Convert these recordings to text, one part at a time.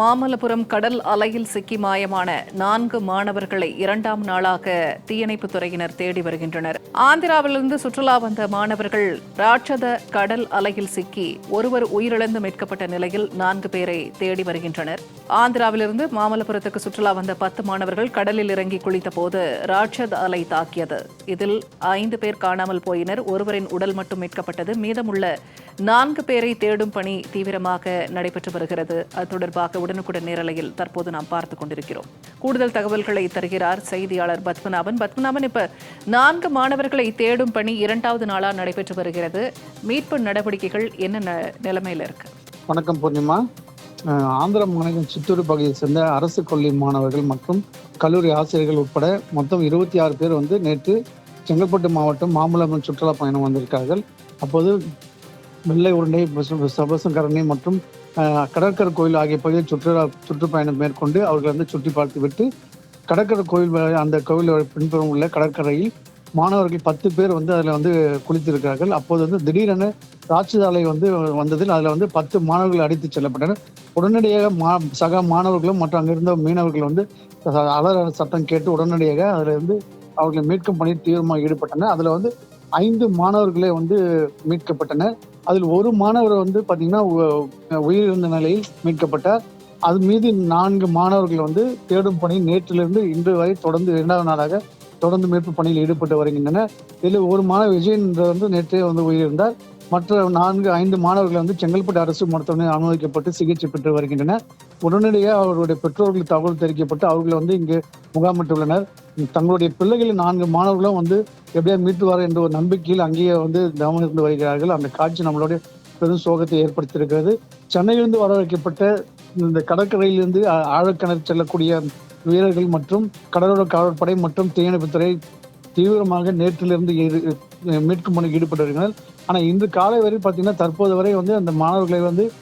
மாமல்லபுரம் கடல் அலையில் சிக்கி மாயமான 4 மாணவர்களை 2ஆம் நாளாக தீயணைப்புத் துறையினர் தேடி வருகின்றனர். ஆந்திராவிலிருந்து சுற்றுலா வந்த மாணவர்கள் ராட்சத கடல் அலையில் சிக்கி ஒருவர் உயிரிழந்து மீட்கப்பட்ட நிலையில் 4 பேரை தேடி வருகின்றனர். ஆந்திராவிலிருந்து மாமல்லபுரத்துக்கு சுற்றுலா வந்த 10 மாணவர்கள் கடலில் இறங்கி குளித்தபோது ராட்சத அலை தாக்கியது. இதில் 5 பேர் காணாமல் போயினர். ஒருவரின் உடல் மட்டும் மீட்கப்பட்டது. மீதமுள்ள 4 பேரை தேடும் பணி தீவிரமாக நடைபெற்று வருகிறது. அது தொடர்பாக உடனுக்குடன் நேரலையில் தற்போது நாம் பார்த்துக் கொண்டிருக்கிறோம். கூடுதல் தகவல்களை தருகிறார் செய்தியாளர் பத்மநாபன். இப்ப 4 மாணவர்களை தேடும் பணி 2வது நாளா நடைபெற்று வருகிறது. மீட்பு நடவடிக்கைகள் என்ன நிலைமையில இருக்கு? வணக்கம் பூர்ணிமா. ஆந்திர மாநிலம் சித்தூர் பகுதியை சேர்ந்த அரசு பள்ளி மாணவர்கள் மற்றும் கல்லூரி ஆசிரியர்கள் உட்பட மொத்தம் 26 பேர் நேற்று செங்கல்பட்டு மாவட்டம் மாமல்லபுரம் சுற்றுலா பயணம் வந்திருக்கார்கள். அப்போது வெள்ளை உருண்டை, சபசங்கரணி மற்றும் கடற்கரை கோயில் ஆகிய பகுதியில் சுற்றுப்பயணம் மேற்கொண்டு அவர்கள் சுற்றி பார்த்து விட்டு கடற்கரை கோயில் அந்த கோயில் பின்புறம் உள்ள கடற்கரையில் மாணவர்கள் 10 பேர் அதில் குளித்திருக்கிறார்கள். அப்போது திடீரென ராட்சத அலை வந்ததில் அதில் 10 மாணவர்கள் அடித்து செல்லப்பட்டனர். உடனடியாக சக மாணவர்களும் மற்றும் அங்கிருந்த மீனவர்கள் அலற சத்தம் கேட்டு உடனடியாக அதில் அவர்களை மீட்கும் பணியில் தீவிரமாக ஈடுபட்டனர். அதில் 5 மாணவர்களே மீட்கப்பட்டனர். அதில் ஒரு மாணவர் பார்த்தீங்கன்னா உயிரிழந்த நிலையில் மீட்கப்பட்டார். அது மீது 4 மாணவர்கள் தேடும் பணி நேற்றிலிருந்து இன்று வரை தொடர்ந்து 2வது நாளாக தொடர்ந்து மீட்பு பணியில் ஈடுபட்டு வருகின்றனர். இதில் ஒரு மாணவர் விஜயன் நேற்றே உயிரிழந்தார். மற்ற 5 மாணவர்கள் செங்கல்பட்டு அரசு மருத்துவமனையில் அனுமதிக்கப்பட்டு சிகிச்சை பெற்று வருகின்றனர். உடனடியாக அவர்களுடைய பெற்றோர்களுக்கு தகவல் தெரிவிக்கப்பட்டு அவர்கள் இங்கு முகாமிட்டுள்ளனர். தங்களுடைய பிள்ளைகளின் 4 மாணவர்களும் எப்படியா மீட்டுவார் என்ற ஒரு நம்பிக்கையில் அங்கேயே கவனித்து வருகிறார்கள். அந்த காட்சி நம்மளுடைய பெரும் சோகத்தை ஏற்படுத்தியிருக்கிறது. சென்னையிலிருந்து வரவைக்கப்பட்ட இந்த கடற்கரையிலிருந்து ஆழக்கிணறு செல்லக்கூடிய வீரர்கள் மற்றும் கடலோர காவல்படை மற்றும் தீயணைப்புத்துறை தீவிரமாக நேற்றிலிருந்து மீட்கும் பணியில் ஈடுபட்டு வருகிறார்கள். ஆனால் இன்று காலை வரை பார்த்தீங்கன்னா தற்போது வரை அந்த மாணவர்களை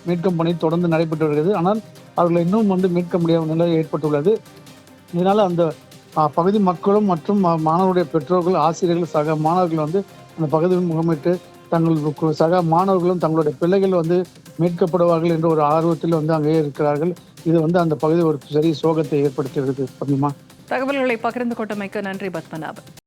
மீட்கும் பணி தொடர்ந்து நடைபெற்று வருகிறது. ஆனால் அவர்களை இன்னும் மீட்க முடியாத நிலை ஏற்பட்டுள்ளது. இதனால அந்த பகுதி மக்களும் மற்றும் மாணவருடைய பெற்றோர்கள், ஆசிரியர்கள், சக மாணவர்கள் அந்த பகுதியில் முகமிட்டு தங்கள் சக மாணவர்களும் தங்களுடைய பிள்ளைகள் மீட்கப்படுவார்கள் என்ற ஒரு ஆர்வத்தில் அங்கேயே இருக்கிறார்கள். இது அந்த பகுதி ஒரு சரி சோகத்தை ஏற்படுத்துகிறது. தகவல்களை பகிர்ந்து கொண்டமைக்கு நன்றி பத்மநாபன்.